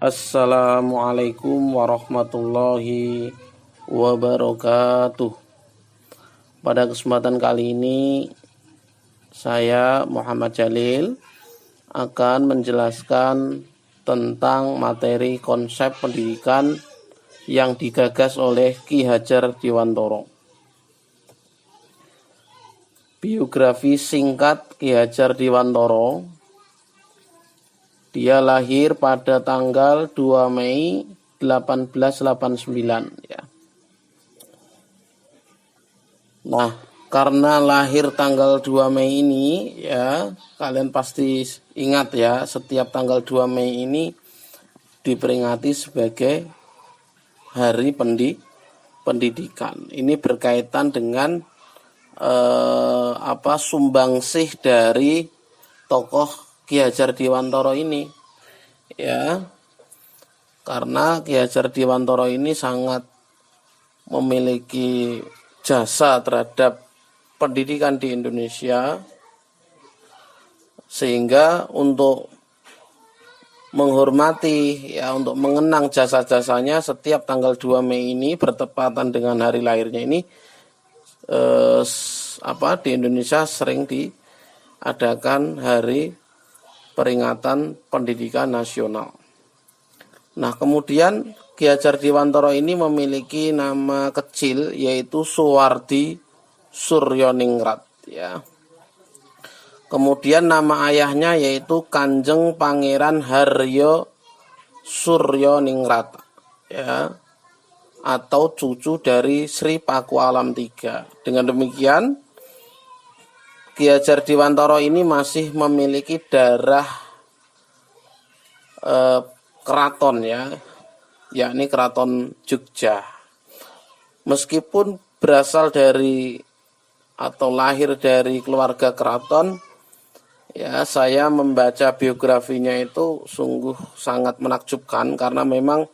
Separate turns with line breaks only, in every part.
Assalamualaikum warahmatullahi wabarakatuh. Pada kesempatan kali ini saya Muhammad Jalil akan menjelaskan tentang materi konsep pendidikan yang digagas oleh Ki Hajar Dewantara. Biografi singkat Ki Hajar Dewantara. Dia lahir pada tanggal 2 Mei 1889 ya. Nah, karena lahir tanggal 2 Mei ini ya, kalian pasti ingat ya, setiap tanggal 2 Mei ini diperingati sebagai Hari Pendidikan. Ini berkaitan dengan sumbangsih dari tokoh Ki Hajar Dewantara ini ya, karena Ki Hajar Dewantara ini sangat memiliki jasa terhadap pendidikan di Indonesia, sehingga untuk menghormati ya, untuk mengenang jasa-jasanya, setiap tanggal 2 Mei ini bertepatan dengan hari lahirnya ini di Indonesia sering diadakan hari peringatan pendidikan nasional. Nah, kemudian Ki Hajar Dewantara ini memiliki nama kecil yaitu Suwardi Suryoningrat ya. Kemudian nama ayahnya yaitu Kanjeng Pangeran Haryo Suryoningrat ya, atau cucu dari Sri Pakualam III. Dengan demikian Ki Hajar Dewantara ini masih memiliki darah keraton ya, yakni Keraton Jogja. Meskipun berasal dari atau lahir dari keluarga keraton ya, saya membaca biografinya itu sungguh sangat menakjubkan, karena memang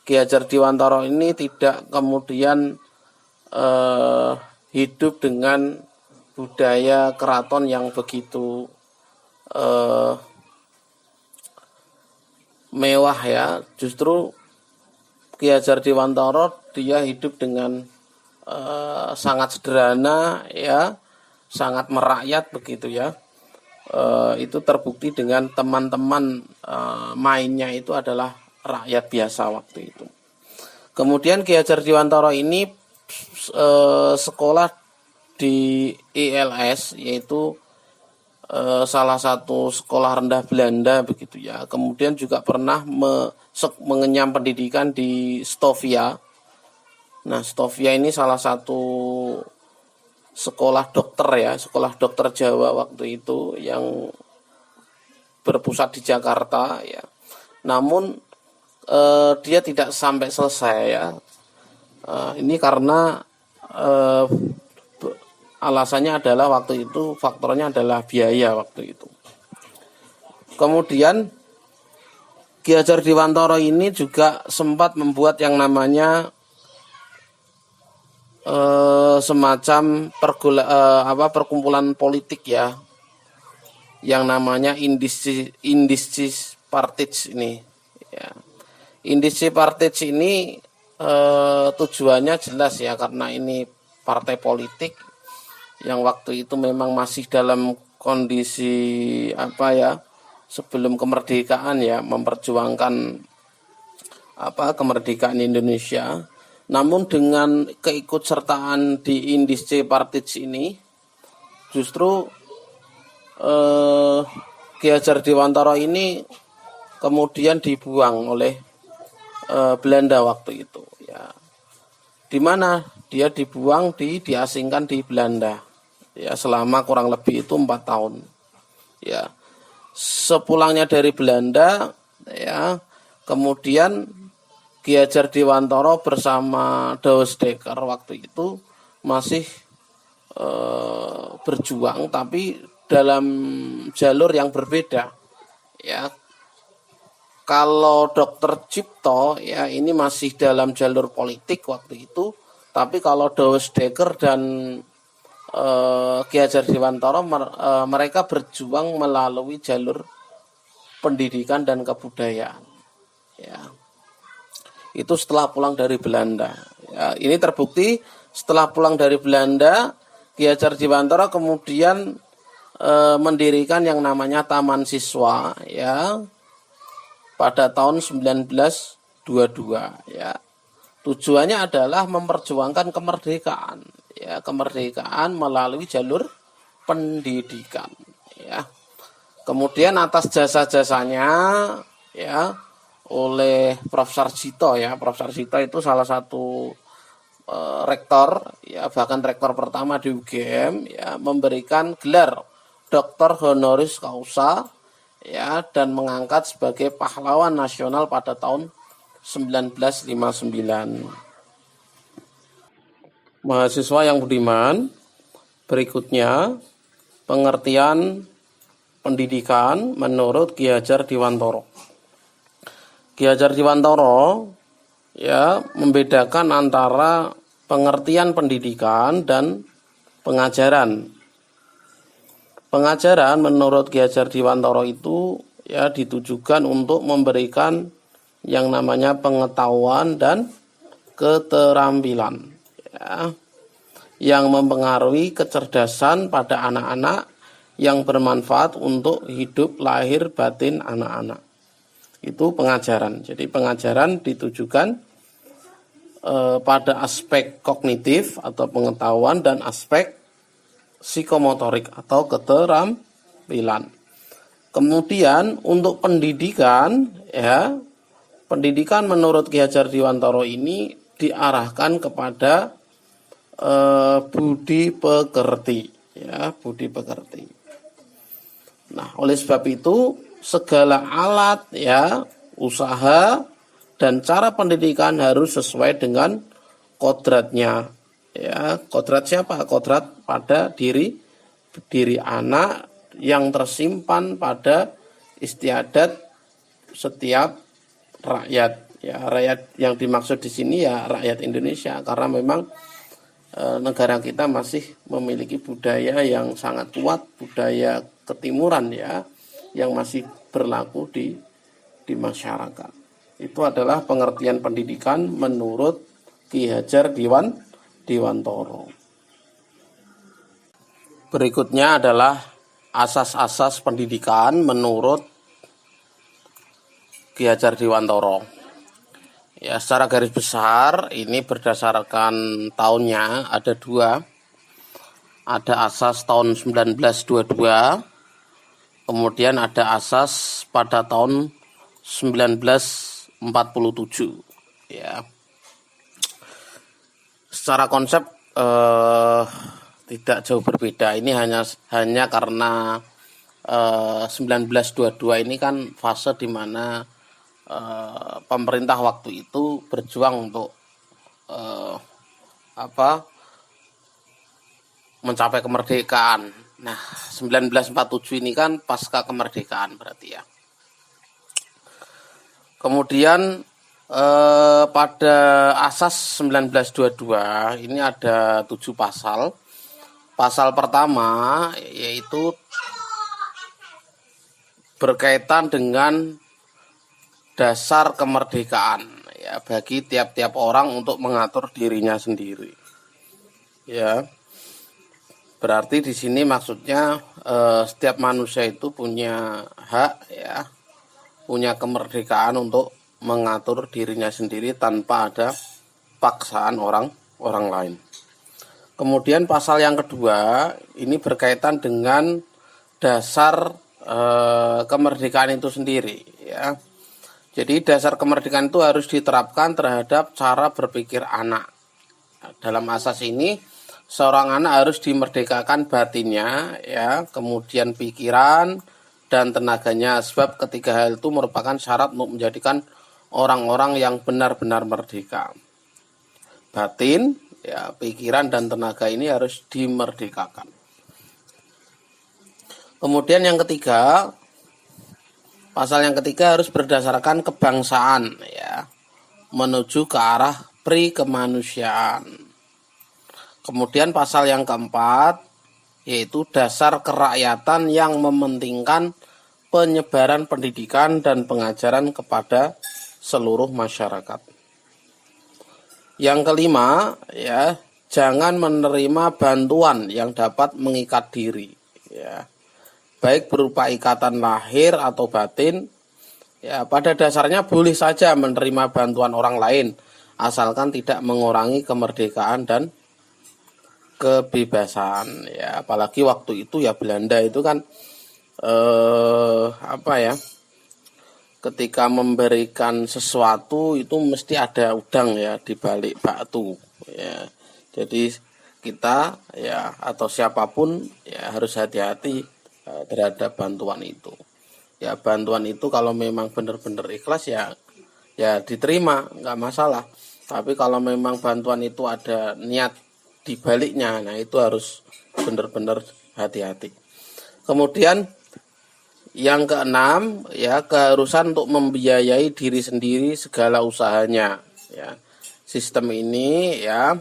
Ki Hajar Dewantara ini tidak kemudian hidup dengan budaya keraton yang begitu mewah ya. Justru Ki Hajar Dewantara dia hidup dengan sangat sederhana ya, sangat merakyat begitu ya. Itu terbukti dengan teman-teman mainnya itu adalah rakyat biasa waktu itu. Kemudian Ki Hajar Dewantara ini sekolah di ILS, yaitu salah satu sekolah rendah Belanda begitu ya. Kemudian juga pernah mengenyam pendidikan di Stovia. Nah, Stovia ini salah satu sekolah dokter ya, sekolah dokter Jawa waktu itu yang berpusat di Jakarta ya. Namun dia tidak sampai selesai ya. Ini karena alasannya adalah waktu itu, faktornya adalah biaya waktu itu. Kemudian Ki Hajar Dewantara ini juga sempat membuat yang namanya semacam perkumpulan politik ya, yang namanya Indiscis Partij ini ya. Indiscis Partij ini tujuannya jelas ya, karena ini partai politik yang waktu itu memang masih dalam kondisi sebelum kemerdekaan ya, memperjuangkan kemerdekaan Indonesia. Namun dengan keikutsertaan di Indiscis Partij ini, justru Ki Hajar Dewantara ini kemudian dibuang oleh Belanda waktu itu ya. Di mana dia dibuang, diasingkan di Belanda ya, selama kurang lebih itu 4 tahun ya. Sepulangnya dari Belanda ya, kemudian Ki Hajar Dewantara bersama Douwe Dekker waktu itu masih berjuang, tapi dalam jalur yang berbeda ya. Kalau Dr. Cipto ya, ini masih dalam jalur politik waktu itu, tapi kalau Douwe Dekker dan Ki Hajar Dewantara mereka berjuang melalui jalur pendidikan dan kebudayaan Ya. Itu setelah pulang dari Belanda. Ya, ini terbukti setelah pulang dari Belanda, Ki Hajar Dewantara kemudian mendirikan yang namanya Taman Siswa, ya, pada tahun 1922. Ya. Tujuannya adalah memperjuangkan kemerdekaan, ya, kemerdekaan melalui jalur pendidikan. Ya. Kemudian atas jasa-jasanya, ya, oleh Prof. Sarjito, ya, Prof. Sarjito itu salah satu rektor, ya, bahkan rektor pertama di UGM, ya, memberikan gelar Doktor Honoris Causa, ya, dan mengangkat sebagai pahlawan nasional pada tahun 1959. Mahasiswa yang budiman, berikutnya pengertian pendidikan menurut Ki Hajar Dewantara. Ki Hajar Dewantara, ya, membedakan antara pengertian pendidikan dan pengajaran. Pengajaran menurut Ki Hajar Dewantara itu, ya, ditujukan untuk memberikan yang namanya pengetahuan dan keterampilan, ya, yang mempengaruhi kecerdasan pada anak-anak yang bermanfaat untuk hidup lahir batin anak-anak. Itu pengajaran. Jadi pengajaran ditujukan pada aspek kognitif atau pengetahuan dan aspek psikomotorik atau keterampilan. Kemudian untuk pendidikan, ya, pendidikan menurut Ki Hajar Dewantara ini diarahkan kepada budi pekerti, ya, budi pekerti. Nah, oleh sebab itu segala alat, ya, usaha dan cara pendidikan harus sesuai dengan kodratnya. Ya, kodrat siapa? Kodrat pada diri anak yang tersimpan pada istiadat setiap rakyat. Ya, rakyat yang dimaksud di sini ya rakyat Indonesia, karena memang negara kita masih memiliki budaya yang sangat kuat, budaya ketimuran, ya, yang masih berlaku di masyarakat. Itu adalah pengertian pendidikan menurut Ki Hajar Dewantara. Berikutnya adalah asas-asas pendidikan menurut Ki Hajar Dewantara. Ya, secara garis besar ini berdasarkan tahunnya ada dua. Ada asas tahun 1922, kemudian ada asas pada tahun 1947. Ya. Secara konsep tidak jauh berbeda. Ini hanya karena 1922 ini kan fase di mana pemerintah waktu itu berjuang untuk mencapai kemerdekaan. Nah, 1947 ini kan pasca kemerdekaan berarti, ya. Kemudian pada asas 1922 ini ada 7 pasal. Pasal pertama yaitu berkaitan dengan dasar kemerdekaan, ya, bagi tiap-tiap orang untuk mengatur dirinya sendiri. Ya. Berarti di sini maksudnya setiap manusia itu punya hak, ya, punya kemerdekaan untuk mengatur dirinya sendiri tanpa ada paksaan orang lain. Kemudian pasal yang kedua ini berkaitan dengan dasar kemerdekaan itu sendiri, ya. Jadi dasar kemerdekaan itu harus diterapkan terhadap cara berpikir anak. Dalam asas ini seorang anak harus dimerdekakan batinnya, ya, kemudian pikiran dan tenaganya, sebab ketiga hal itu merupakan syarat untuk menjadikan orang-orang yang benar-benar merdeka. Batin, ya, pikiran dan tenaga ini harus dimerdekakan. Kemudian yang ketiga, pasal yang ketiga harus berdasarkan kebangsaan, ya, menuju ke arah pri-kemanusiaan. Kemudian pasal yang keempat yaitu dasar kerakyatan yang mementingkan penyebaran pendidikan dan pengajaran kepada seluruh masyarakat. Yang kelima, ya, jangan menerima bantuan yang dapat mengikat diri, ya, baik berupa ikatan lahir atau batin. Ya, pada dasarnya boleh saja menerima bantuan orang lain, asalkan tidak mengurangi kemerdekaan dan kebebasan. Ya, apalagi waktu itu ya Belanda itu kan ketika memberikan sesuatu itu mesti ada udang ya di balik batu. Ya, jadi kita ya atau siapapun ya harus hati-hati terhadap bantuan itu. Ya, bantuan itu kalau memang benar-benar ikhlas ya diterima, nggak masalah. Tapi kalau memang bantuan itu ada niat di baliknya, nah itu harus benar-benar hati-hati. Kemudian yang keenam, ya, keharusan untuk membiayai diri sendiri segala usahanya. Ya, sistem ini ya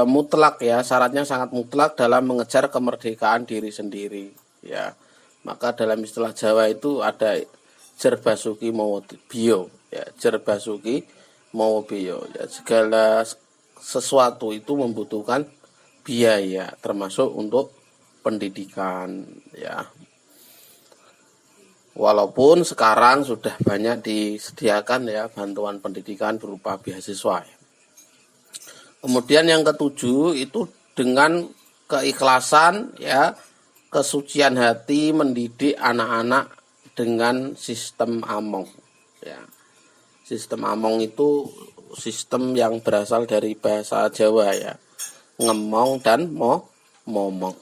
mutlak ya, syaratnya sangat mutlak dalam mengejar kemerdekaan diri sendiri. Ya, maka dalam istilah Jawa itu ada jerbasuki mawa bio. Ya, jerbasuki mawa bio. Ya, segala sesuatu itu membutuhkan biaya, termasuk untuk pendidikan. Ya. Walaupun sekarang sudah banyak disediakan ya bantuan pendidikan berupa beasiswa. Kemudian yang ketujuh itu dengan keikhlasan ya, kesucian hati mendidik anak-anak dengan sistem among. Ya. Sistem among itu sistem yang berasal dari bahasa Jawa ya, ngemong dan momong.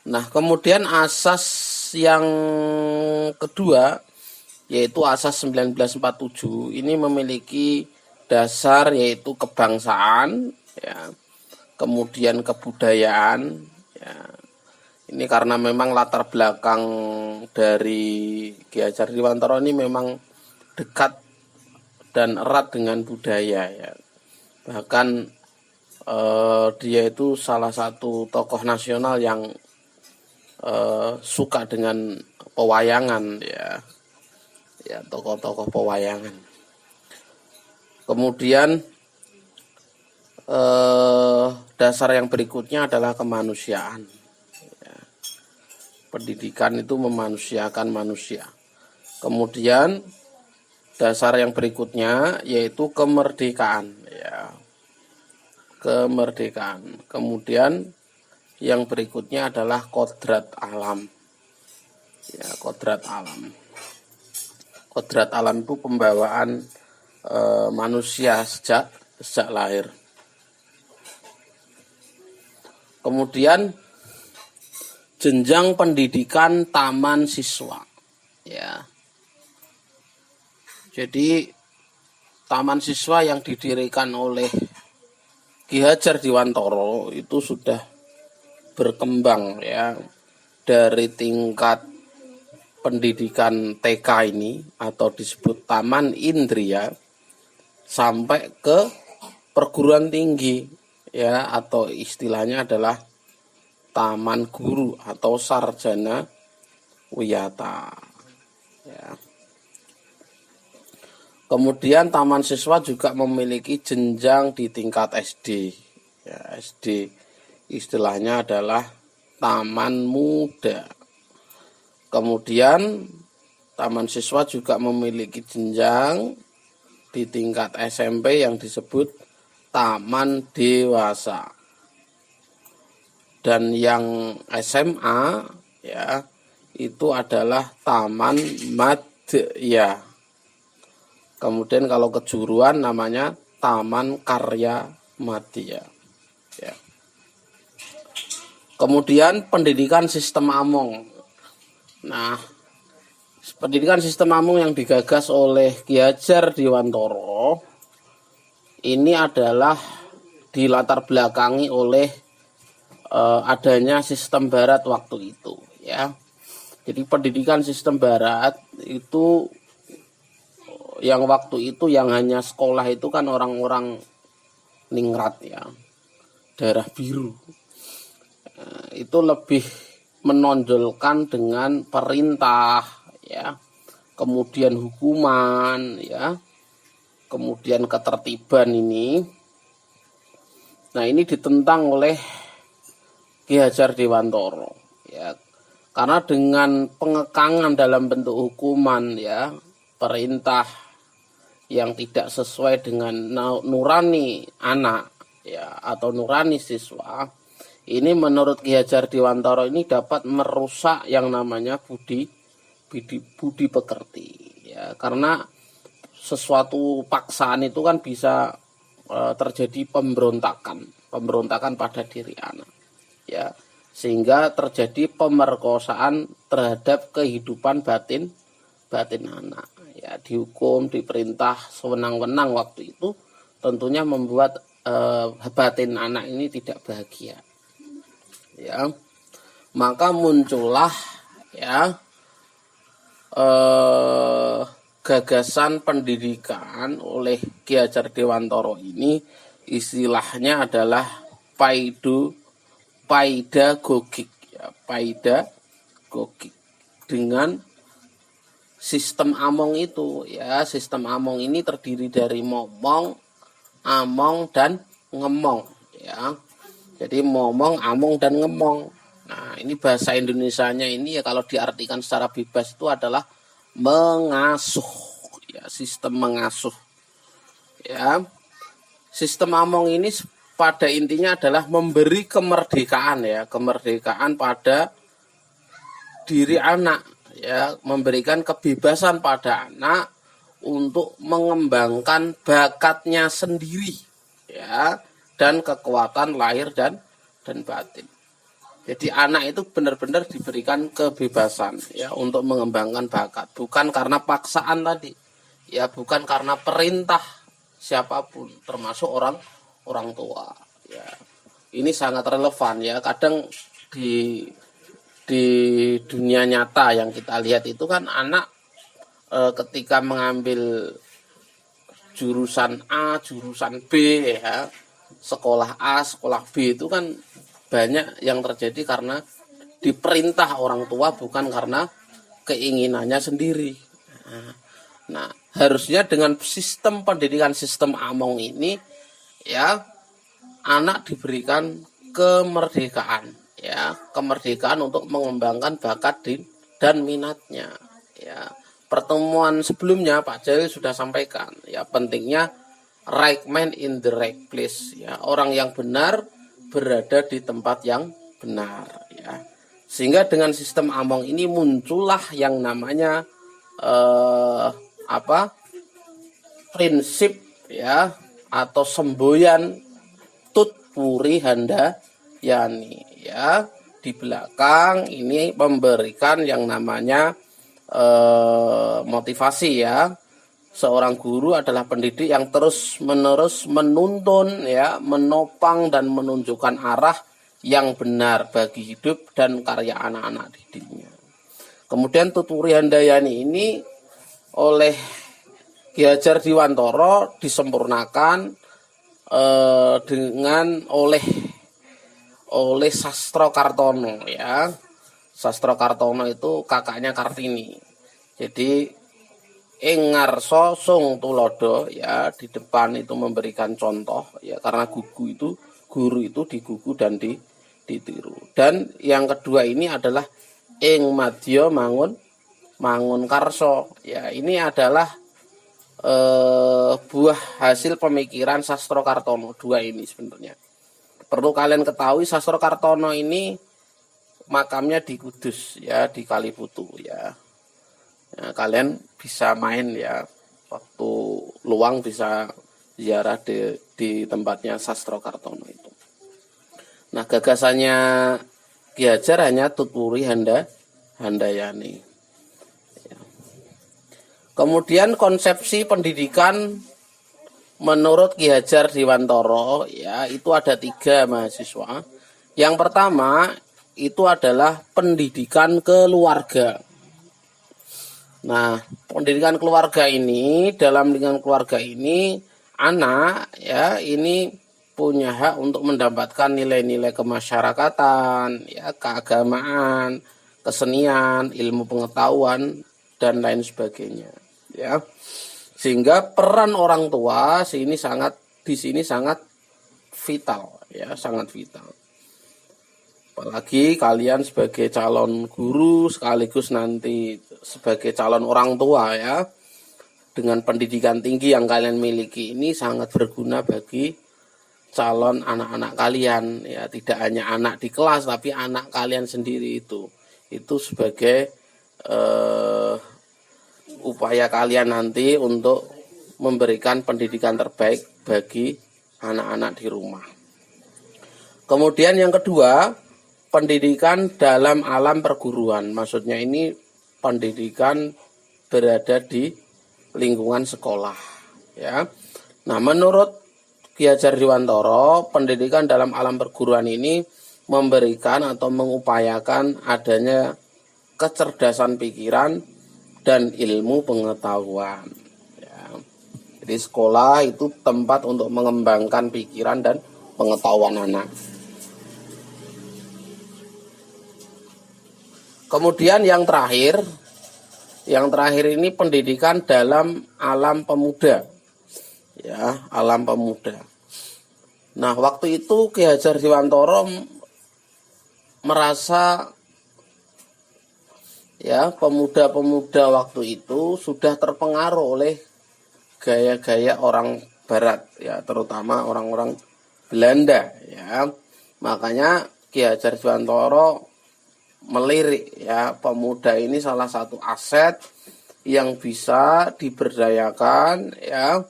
Nah, kemudian asas yang kedua yaitu asas 1947 ini memiliki dasar yaitu kebangsaan ya, kemudian kebudayaan ya. Ini karena memang latar belakang dari Ki Hajar Dewantara ini memang dekat dan erat dengan budaya ya. Bahkan dia itu salah satu tokoh nasional yang suka dengan pewayangan ya, tokoh-tokoh pewayangan. Kemudian dasar yang berikutnya adalah kemanusiaan. Ya. Pendidikan itu memanusiakan manusia. Kemudian dasar yang berikutnya yaitu kemerdekaan. Ya. Kemerdekaan. Kemudian yang berikutnya adalah kodrat alam. Ya, kodrat alam. Kodrat alam itu pembawaan manusia sejak lahir. Kemudian jenjang pendidikan taman siswa. Ya. Jadi taman siswa yang didirikan oleh Ki Hajar Dewantara itu sudah berkembang ya, dari tingkat pendidikan TK ini atau disebut taman indria sampai ke perguruan tinggi ya, atau istilahnya adalah taman guru atau sarjana wiyata ya. Kemudian taman siswa juga memiliki jenjang di tingkat SD ya, SD istilahnya adalah taman muda. Kemudian taman siswa juga memiliki jenjang di tingkat SMP yang disebut taman dewasa. Dan yang SMA ya itu adalah taman madya. Kemudian kalau kejuruan namanya taman karya madya. Ya. Kemudian pendidikan sistem among. Nah, pendidikan sistem amung yang digagas oleh Ki Hajar Dewantara ini adalah dilatar belakangi oleh adanya sistem barat waktu itu ya. Jadi pendidikan sistem barat itu yang waktu itu yang hanya sekolah itu kan orang-orang ningrat ya, daerah biru. Itu lebih menonjolkan dengan perintah ya, kemudian hukuman, ya, kemudian ketertiban ini. Nah, ini ditentang oleh Ki Hajar Dewantara, ya, karena dengan pengekangan dalam bentuk hukuman, ya, perintah yang tidak sesuai dengan nurani anak, ya, atau nurani siswa, ini menurut Ki Hajar Dewantara ini dapat merusak yang namanya budi pekerti, ya, karena sesuatu paksaan itu kan bisa terjadi pemberontakan pada diri anak, ya, sehingga terjadi pemerkosaan terhadap kehidupan batin anak, ya, dihukum, diperintah sewenang-wenang waktu itu tentunya membuat batin anak ini tidak bahagia, ya. Maka muncullah, ya, gagasan pendidikan oleh Ki Hajar Dewantara ini, istilahnya adalah paedagogik, ya, paedagogik dengan sistem among itu, ya. Sistem among ini terdiri dari momong, among, dan ngemong, ya. Jadi momong, among, dan ngemong. Nah, ini bahasa Indonesianya ini, ya, kalau diartikan secara bebas itu adalah mengasuh, ya, sistem mengasuh, ya. Sistem among ini pada intinya adalah memberi kemerdekaan, ya, kemerdekaan pada diri anak, ya, memberikan kebebasan pada anak untuk mengembangkan bakatnya sendiri, ya, dan kekuatan lahir dan batin. Jadi anak itu benar-benar diberikan kebebasan, ya, untuk mengembangkan bakat, bukan karena paksaan tadi, ya, bukan karena perintah siapapun, termasuk orang tua, ya. Ini sangat relevan, ya. Kadang di dunia nyata yang kita lihat itu kan anak ketika mengambil jurusan A, jurusan B, ya, sekolah A, sekolah B, itu kan banyak yang terjadi karena diperintah orang tua, bukan karena keinginannya sendiri. Nah, harusnya dengan sistem pendidikan, sistem among ini, ya, anak diberikan kemerdekaan, ya, kemerdekaan untuk mengembangkan bakat dan minatnya, ya. Pertemuan sebelumnya Pak Jalil sudah sampaikan, ya, pentingnya right man in the right place, ya, orang yang benar berada di tempat yang benar, ya. Sehingga dengan sistem among ini muncullah yang namanya prinsip, ya, atau semboyan Tutpuri Handayani, ya. Di belakang ini memberikan yang namanya motivasi, ya. Seorang guru adalah pendidik yang terus-menerus menuntun, ya, menopang dan menunjukkan arah yang benar bagi hidup dan karya anak-anak didiknya. Kemudian Tutpuri Handayani ini oleh Ki Hajar Dewantara disempurnakan dengan oleh Sastro Kartono, ya. Sastro Kartono itu kakaknya Kartini. Jadi ing ngarsa sung tulodo, ya, di depan itu memberikan contoh, ya, karena guru itu digugu dan ditiru. Dan yang kedua ini adalah ing madya mangun karso, ya, ini adalah buah hasil pemikiran Sastro Kartono. Dua ini sebenarnya perlu kalian ketahui. Sastro Kartono ini makamnya di Kudus, ya, di Kaliputu, ya. Ya, kalian bisa main, ya, waktu luang bisa ziarah di tempatnya Sastro Kartono itu. Nah, gagasannya Ki Hajar hanya Tutpuri Handayani. Ya. Kemudian konsepsi pendidikan menurut Ki Hajar Dewantara, ya, itu ada 3 mahasiswa. Yang pertama itu adalah pendidikan keluarga. Nah, pendidikan keluarga ini, dalam lingkungan keluarga ini, anak, ya, ini punya hak untuk mendapatkan nilai-nilai kemasyarakatan, ya, keagamaan, kesenian, ilmu pengetahuan, dan lain sebagainya. Ya, sehingga peran orang tua di sini sangat vital, ya, sangat vital. Apalagi kalian sebagai calon guru sekaligus nanti sebagai calon orang tua, ya, dengan pendidikan tinggi yang kalian miliki ini sangat berguna bagi calon anak-anak kalian, ya, tidak hanya anak di kelas tapi anak kalian sendiri itu sebagai upaya kalian nanti untuk memberikan pendidikan terbaik bagi anak-anak di rumah. Kemudian yang kedua, pendidikan dalam alam perguruan. Maksudnya ini pendidikan berada di lingkungan sekolah, ya. Nah, menurut Ki Hajar Dewantara, pendidikan dalam alam perguruan ini memberikan atau mengupayakan adanya kecerdasan pikiran dan ilmu pengetahuan. Ya. Jadi sekolah itu tempat untuk mengembangkan pikiran dan pengetahuan anak. Kemudian yang terakhir ini pendidikan dalam alam pemuda. Ya, alam pemuda. Nah, waktu itu Ki Hajar Dewantara merasa, ya, pemuda-pemuda waktu itu sudah terpengaruh oleh gaya-gaya orang barat, ya, terutama orang-orang Belanda, ya. Makanya Ki Hajar Dewantara melirik, ya, pemuda ini salah satu aset yang bisa diberdayakan, ya,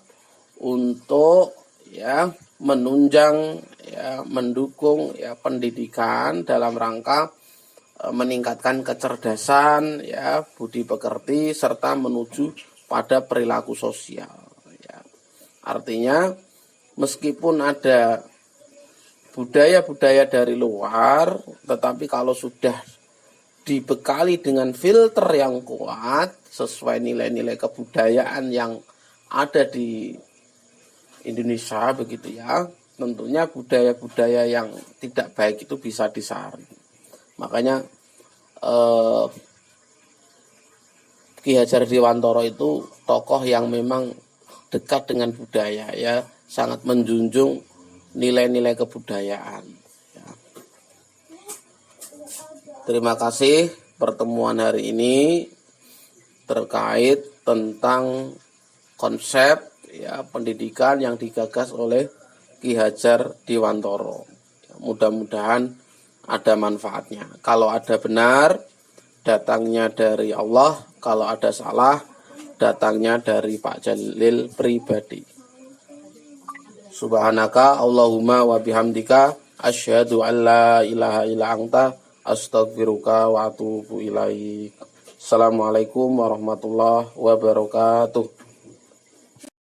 untuk, ya, menunjang, ya, mendukung, ya, pendidikan dalam rangka meningkatkan kecerdasan, ya, budi pekerti serta menuju pada perilaku sosial, ya. Artinya meskipun ada budaya-budaya dari luar, tetapi kalau sudah dibekali dengan filter yang kuat sesuai nilai-nilai kebudayaan yang ada di Indonesia, begitu, ya, tentunya budaya-budaya yang tidak baik itu bisa disaring. Makanya Ki Hajar Dewantara itu tokoh yang memang dekat dengan budaya, ya, sangat menjunjung nilai-nilai kebudayaan, ya. Terima kasih pertemuan hari ini terkait tentang konsep, ya, pendidikan yang digagas oleh Ki Hajar Dewantara. Mudah-mudahan ada manfaatnya. Kalau ada benar, datangnya dari Allah. Kalau ada salah, datangnya dari Pak Jalil pribadi. Subhanaka Allahumma wa bihamdika asyhadu an la ilaha illa anta astaghfiruka wa atubu ilaik. Assalamualaikum warahmatullahi wabarakatuh.